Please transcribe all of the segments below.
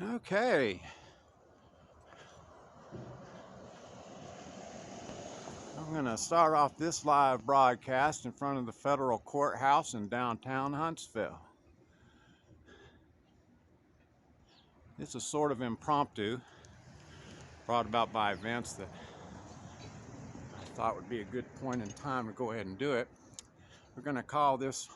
Okay. I'm going to start off this live broadcast in front of the Federal Courthouse in downtown Huntsville. This is sort of impromptu, brought about by events that I thought would be a good point in time to go ahead and do it. We're going to call this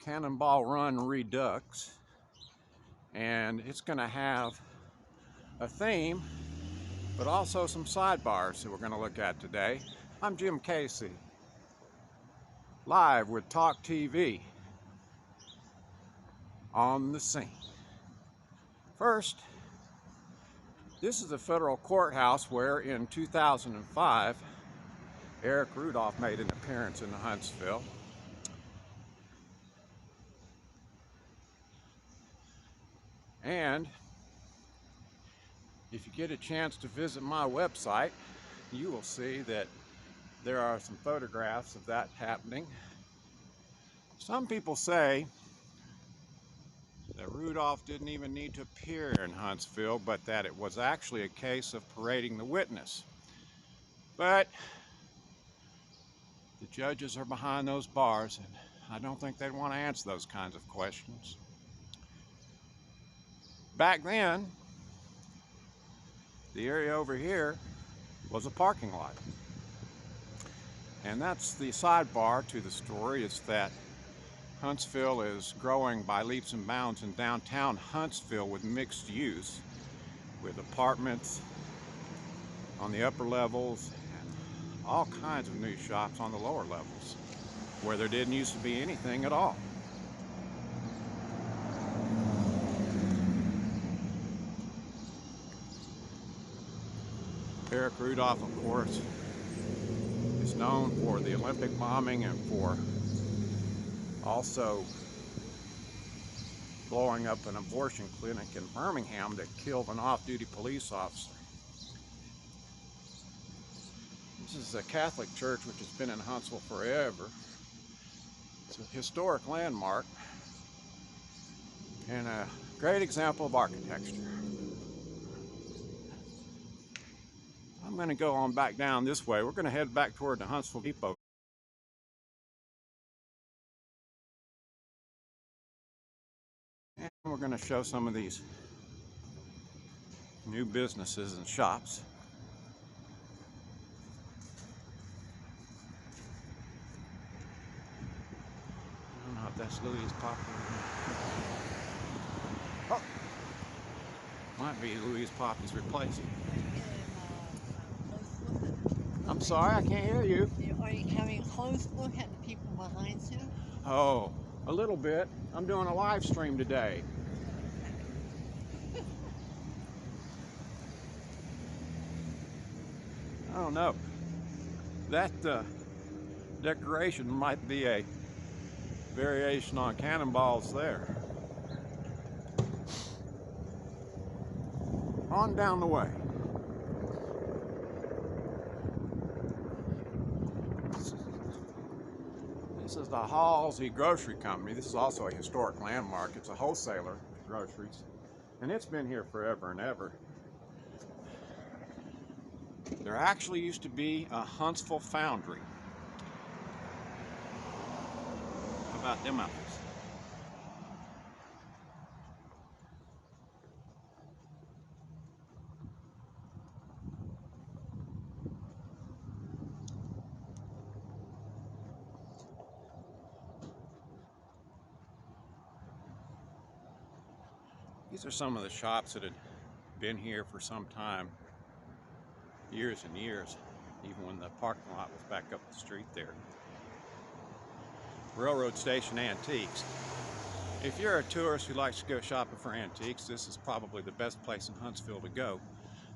Ball Run Redux, and it's going to have a theme, but also some sidebars that we're going to look at today. I'm Jim Casey, live with Talk TV on the scene. First, this is the Federal Courthouse where in 2005, Eric Rudolph made an appearance in Huntsville. And if you get a chance to visit my website, you will see that there are some photographs of that happening. Some people say that Rudolph didn't even need to appear in Huntsville, but that it was actually a case of parading the witness. But the judges are behind those bars, and I don't think they'd want to answer those kinds of questions. Back then, the area over here was a parking lot. And that's the sidebar to the story, is that Huntsville is growing by leaps and bounds in downtown Huntsville with mixed use, with apartments on the upper levels and all kinds of new shops on the lower levels, where there didn't used to be anything at all. Eric Rudolph, of course, is known for the Olympic bombing and for also blowing up an abortion clinic in Birmingham that killed an off-duty police officer. This is a Catholic church which has been in Huntsville forever. It's a historic landmark and a great example of architecture. I'm going to go on back down this way. We're going to head back toward the Huntsville Depot. And we're going to show some of these new businesses and shops. I don't know if that's Louis' Poppy. Oh! Might be Louis' Poppy's replacing. I'm sorry, I can't hear you. Are you having a close look at the people behind you? Oh, a little bit. I'm doing a live stream today. I don't know. That decoration might be a variation on cannonballs there. On down the way. This is the Halsey Grocery Company. This is also a historic landmark. It's a wholesaler of groceries, and it's been here forever and ever. There actually used to be a Huntsville Foundry. How about them apples? These are some of the shops that had been here for some time, years and years, even when the parking lot was back up the street there. Railroad Station Antiques. If you're a tourist who likes to go shopping for antiques, this is probably the best place in Huntsville to go.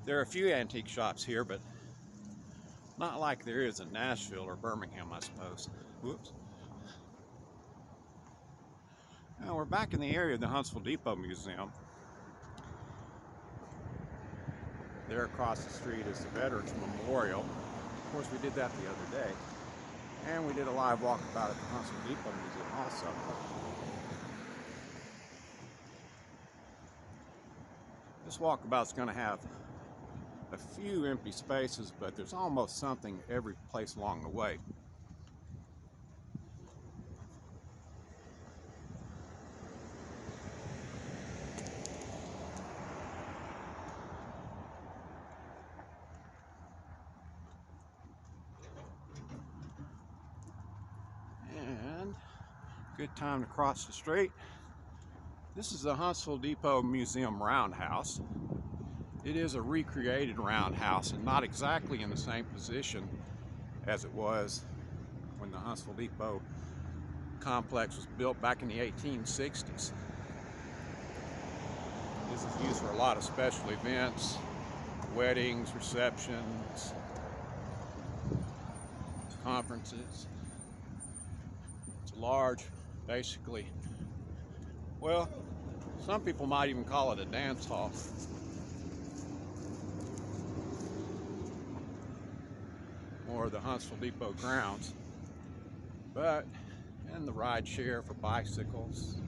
There are a few antique shops here, but not like there is in Nashville or Birmingham, I suppose. Whoops. Now we're back in the area of the Huntsville Depot Museum. There across the street is the Veterans Memorial. Of course, we did that the other day. And we did a live walkabout at the Huntsville Depot Museum also. This walkabout's going to have a few empty spaces, but there's almost something every place along the way. And good time to cross the street. This is the Huntsville Depot Museum Roundhouse. It is a recreated roundhouse and not exactly in the same position as it was when the Huntsville Depot complex was built back in the 1860s. This is used for a lot of special events, weddings, receptions, conferences. It's large, basically. Well, some people might even call it a dance hall. Or the Huntsville Depot grounds, but and the ride share for bicycles.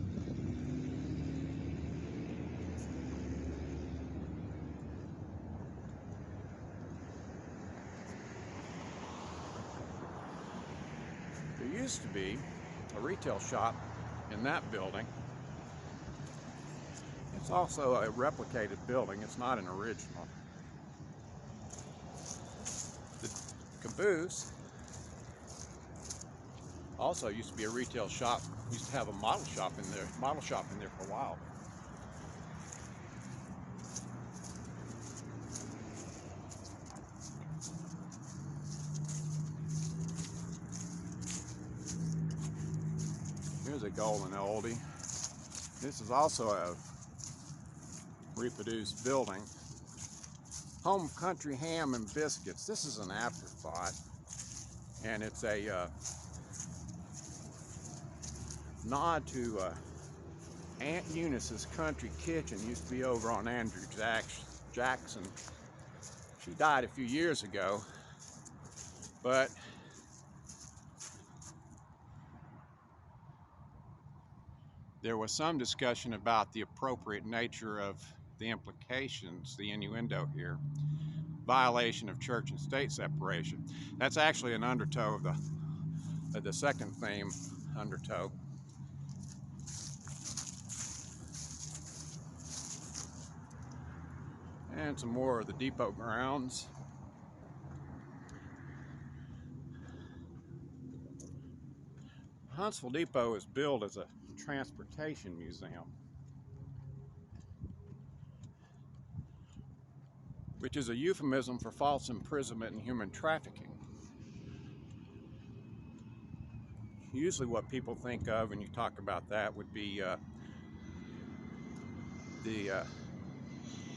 There used to be a retail shop in that building. It's also a replicated building. It's not an original. Caboose also used to be a retail shop. Used to have a model shop in there for a while. Here's a golden oldie. This is also a reproduced building. Home Country Ham and Biscuits. This is an afterthought, and it's a nod to Aunt Eunice's country kitchen. Used to be over on Andrew Jackson. She died a few years ago, but there was some discussion about the appropriate nature of the implications, the innuendo here. Violation of church and state separation. That's actually an undertow of the second theme, undertow. And some more of the depot grounds. Huntsville Depot is billed as a transportation museum, which is a euphemism for false imprisonment and human trafficking. Usually what people think of when you talk about that would be the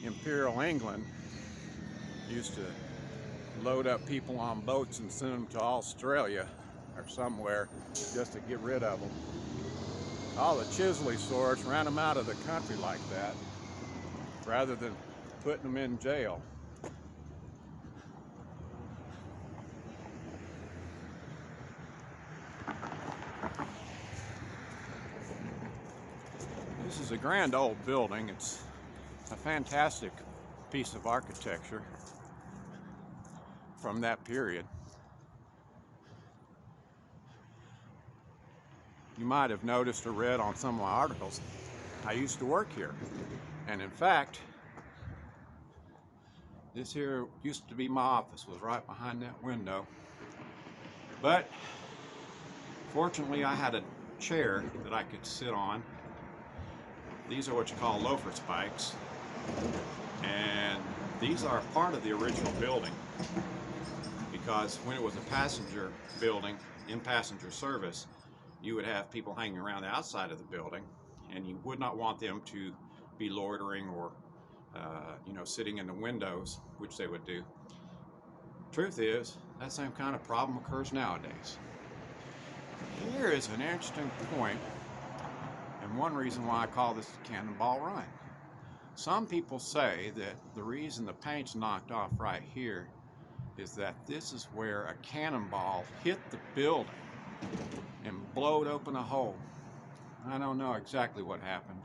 Imperial England used to load up people on boats and send them to Australia or somewhere just to get rid of them. All the Chisley sorts ran them out of the country like that rather than putting them in jail. This is a grand old building. It's a fantastic piece of architecture from that period. You might have noticed or read on some of my articles, I used to work here. And in fact, this here used to be my office, was right behind that window. But fortunately, I had a chair that I could sit on. These are what you call Loafer Spikes. And these are part of the original building, because when it was a passenger building in passenger service, you would have people hanging around the outside of the building, and you would not want them to be loitering or sitting in the windows, which they would do. Truth is, that same kind of problem occurs nowadays. Here is an interesting point, and one reason why I call this the Cannonball Run. Some people say that the reason the paint's knocked off right here is that this is where a cannonball hit the building and blowed open a hole. I don't know exactly what happened,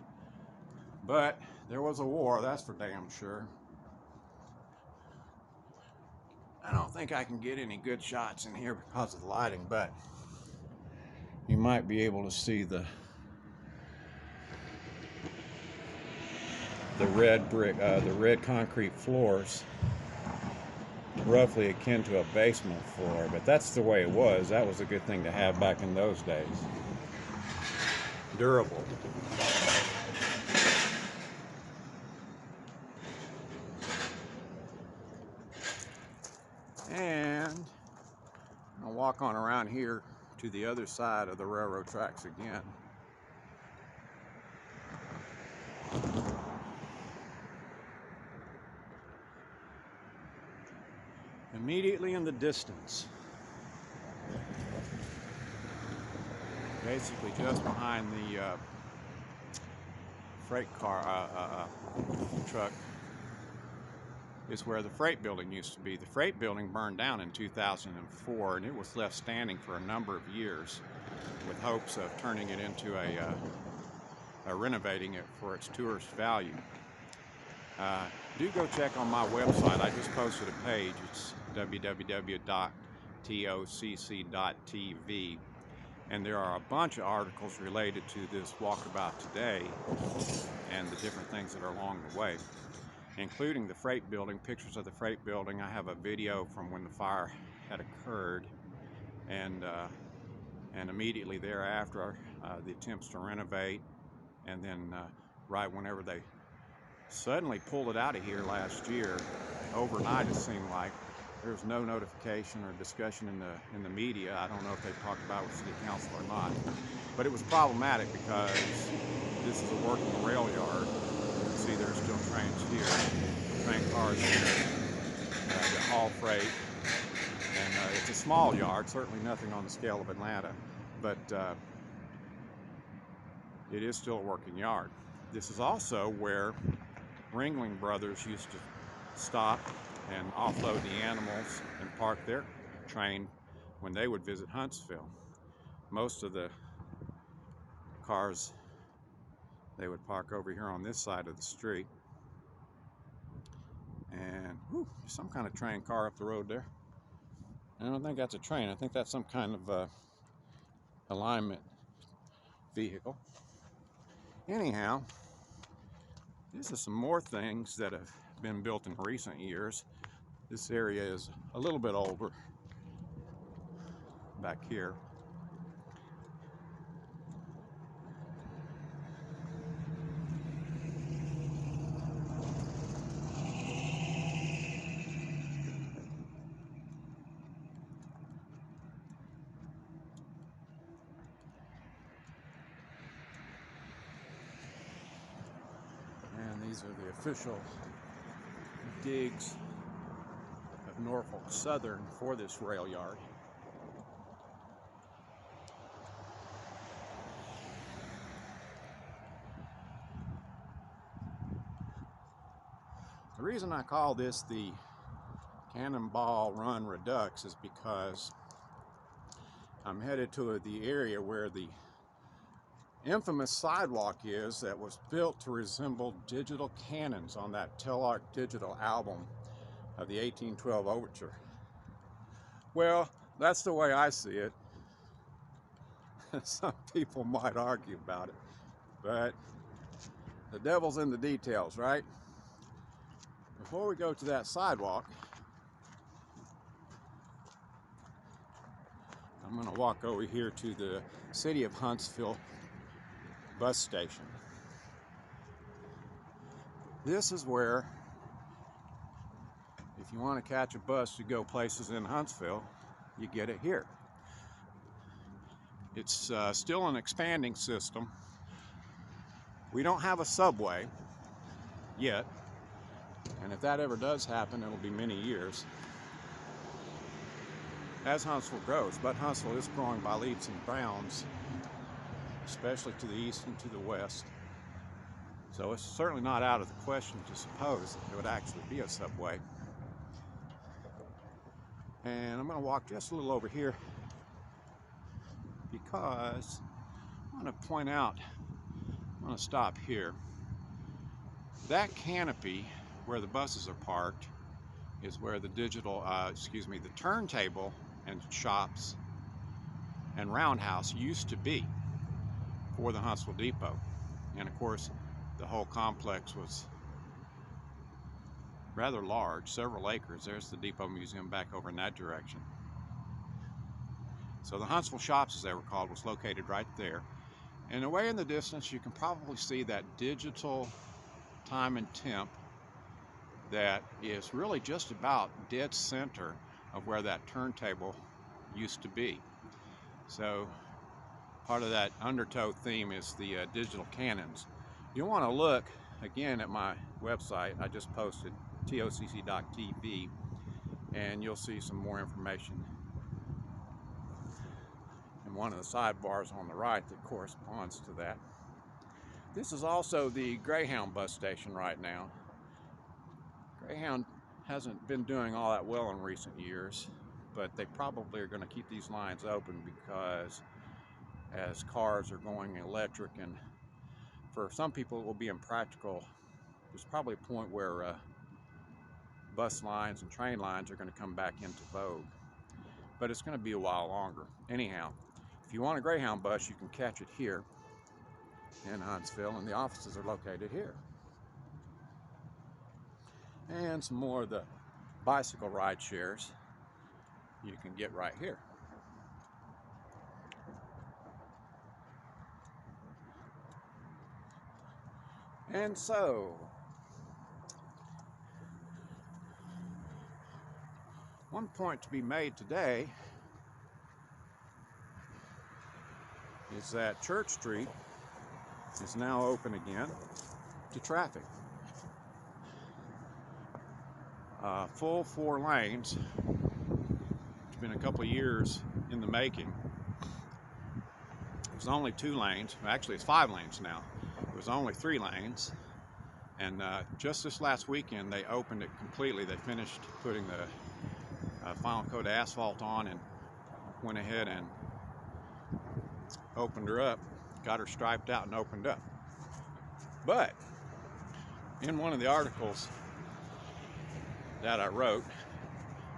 But there was a war, that's for damn sure. I don't think I can get any good shots in here because of the lighting, but you might be able to see the red brick, the red concrete floors, roughly akin to a basement floor. But that's the way it was. That was a good thing to have back in those days. Durable. And I'll walk on around here to the other side of the railroad tracks again. Immediately in the distance, basically just behind the freight car truck, is where the freight building used to be. The freight building burned down in 2004, and it was left standing for a number of years with hopes of turning it into renovating it for its tourist value. Do go check on my website. I just posted a page. It's www.tocc.tv, and there are a bunch of articles related to this walkabout today and the different things that are along the way, including the freight building, pictures of the freight building. I have a video from when the fire had occurred, and immediately thereafter the attempts to renovate, and then right whenever they suddenly pulled it out of here last year, overnight it seemed like. There was no notification or discussion in the media. I don't know if they talked about it with City Council or not, but it was problematic because this is a working rail yard. You can see there's still trains here, train cars here that haul freight, and it's a small yard, certainly nothing on the scale of Atlanta, but it is still a working yard. This is also where Ringling brothers used to stop and offload the animals and park their train when they would visit Huntsville. Most of the cars they would park over here on this side of the street. And some kind of train car up the road there. I don't think that's a train. I think that's some kind of alignment vehicle. Anyhow, this is some more things that have been built in recent years. This area is a little bit older back here. And these are the official digs of Norfolk Southern for this rail yard. The reason I call this the Ball Run Redux is because I'm headed to the area where the infamous sidewalk is that was built to resemble digital cannons on that Telarc digital album of the 1812 Overture. Well, that's the way I see it. Some people might argue about it, but the devil's in the details, right? Before we go to that sidewalk, I'm going to walk over here to the City of Huntsville bus station. This is where, if you want to catch a bus to go places in Huntsville, you get it here. It's still an expanding system. We don't have a subway yet, and if that ever does happen, it'll be many years as Huntsville grows. But Huntsville is growing by leaps and bounds, especially to the east and to the west. So it's certainly not out of the question to suppose that there would actually be a subway. And I'm going to walk just a little over here because I want to point out, I'm going to stop here. That canopy where the buses are parked is where the the turntable and shops and Roundhouse used to be for the Huntsville Depot. And of course, the whole complex was rather large, several acres. There's the Depot Museum back over in that direction. So the Huntsville Shops, as they were called, was located right there. And away in the distance, you can probably see that digital time and temp that is really just about dead center of where that turntable used to be. So part of that undertow theme is the digital cannons. You'll want to look again at my website. I just posted tocc.tv, and you'll see some more information. And one of the sidebars on the right that corresponds to that. This is also the Greyhound bus station right now. Greyhound hasn't been doing all that well in recent years, but they probably are going to keep these lines open because as cars are going electric, and for some people it will be impractical. There's probably a point where bus lines and train lines are going to come back into vogue, but it's going to be a while longer. Anyhow, if you want a Greyhound bus, you can catch it here in Huntsville, and the offices are located here. And some more of the bicycle ride shares you can get right here. And so, one point to be made today is that Church Street is now open again to traffic. Full 4 lanes. It's been a couple of years in the making. It was only 2 lanes. Actually, it's 5 lanes now. It was only 3 lanes. And just this last weekend, they opened it completely. They finished putting the final coat of asphalt on and went ahead and opened her up, got her striped out and opened up. But in one of the articles that I wrote,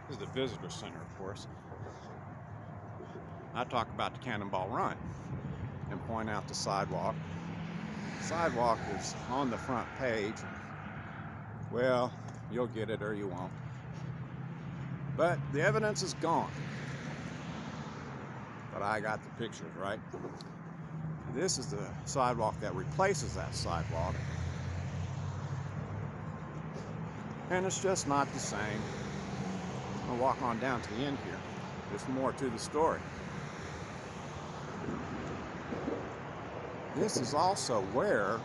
this is the visitor center, of course, I talk about the Cannonball Run and point out the sidewalk. The sidewalk is on the front page. Well, you'll get it or you won't. But the evidence is gone. But I got the pictures, right? This is the sidewalk that replaces that sidewalk. And it's just not the same. I'll walk on down to the end here. There's more to the story. This is also where,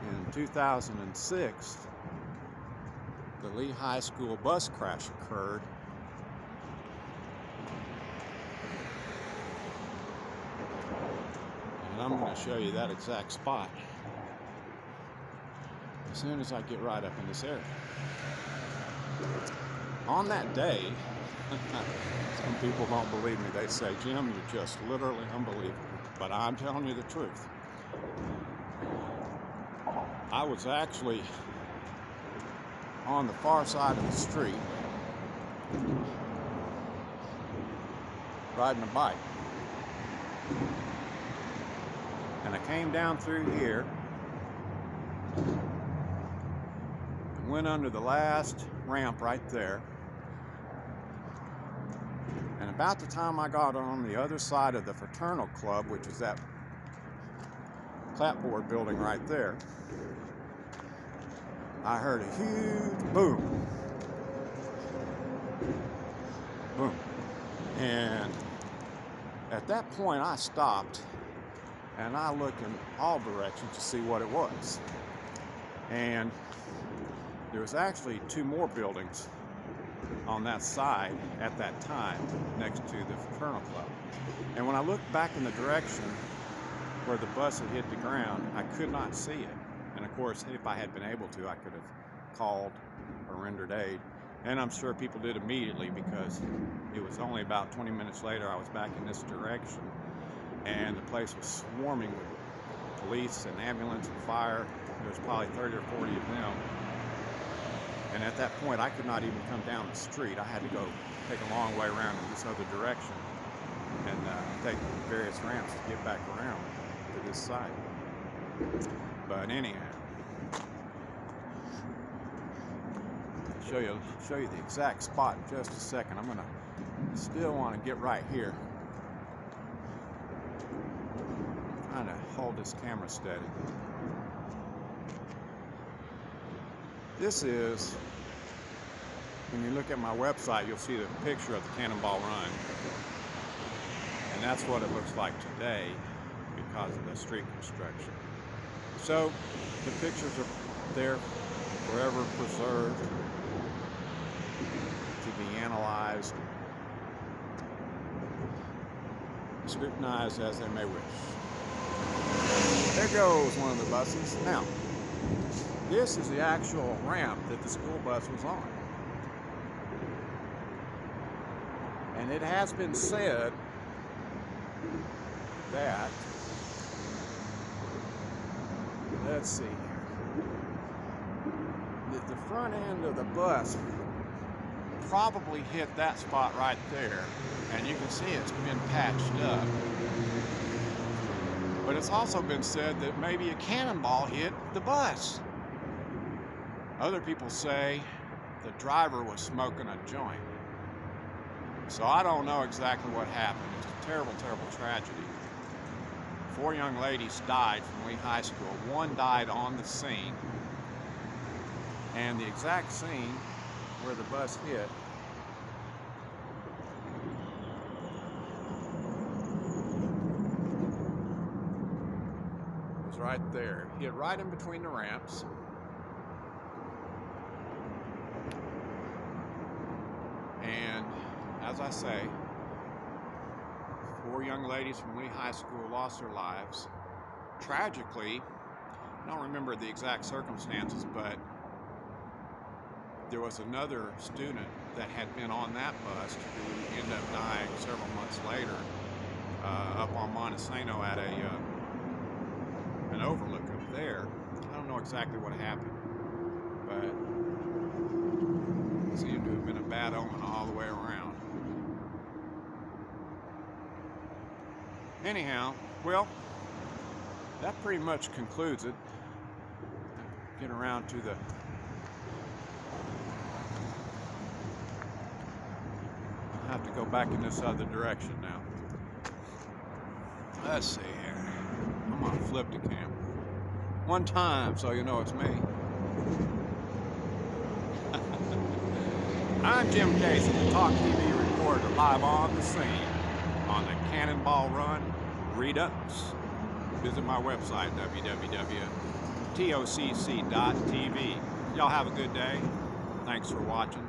in 2006, the Lee High School bus crash occurred. And I'm going to show you that exact spot as soon as I get right up in this area. On that day, some people don't believe me. They say, Jim, you're just literally unbelievable. But I'm telling you the truth. I was actually on the far side of the street riding a bike. And I came down through here and went under the last ramp right there. And about the time I got on the other side of the Fraternal Club, which is that clapboard building right there, I heard a huge boom. Boom. And at that point I stopped and I looked in all directions to see what it was. And there was actually 2 more buildings on that side at that time next to the Fraternal Club. And when I looked back in the direction where the bus had hit the ground, I could not see it. And of course, if I had been able to, I could have called or rendered aid. And I'm sure people did immediately, because it was only about 20 minutes later I was back in this direction and the place was swarming with police and ambulance and fire. There's probably 30 or 40 of them. And at that point, I could not even come down the street. I had to go take a long way around in this other direction and take various ramps to get back around to this side. But anyhow, show you the exact spot in just a second. I'm gonna still want to get right here. Trying to hold this camera steady. This is, when you look at my website, you'll see the picture of the Cannonball Run. And that's what it looks like today because of the street construction. So the pictures are there forever preserved to be analyzed, scrutinized as they may wish. There goes one of the buses. Now, this is the actual ramp that the school bus was on. And it has been said that, let's see here, that the front end of the bus probably hit that spot right there. And you can see it's been patched up. But it's also been said that maybe a cannonball hit the bus. Other people say the driver was smoking a joint. So I don't know exactly what happened. It's a terrible, terrible tragedy. 4 young ladies died from Lee High School. 1 died on the scene. And the exact scene where the bus hit was right there. Hit right in between the ramps. And as I say, 4 young ladies from Lee High School lost their lives. Tragically, I don't remember the exact circumstances, but there was another student that had been on that bus who ended up dying several months later up on Montesano at an overlook up there. I don't know exactly what happened, but it seemed to have been a bad omen all the way around. Anyhow, well, that pretty much concludes it. Get around to the I'll have to go back in this other direction now. Let's see here. I'm gonna flip the camera. One time so you know it's me. I'm Jim Casey, the Talk TV reporter, live on the scene on the Cannonball Run Redux. Visit my website, www.tocc.tv. Y'all have a good day. Thanks for watching.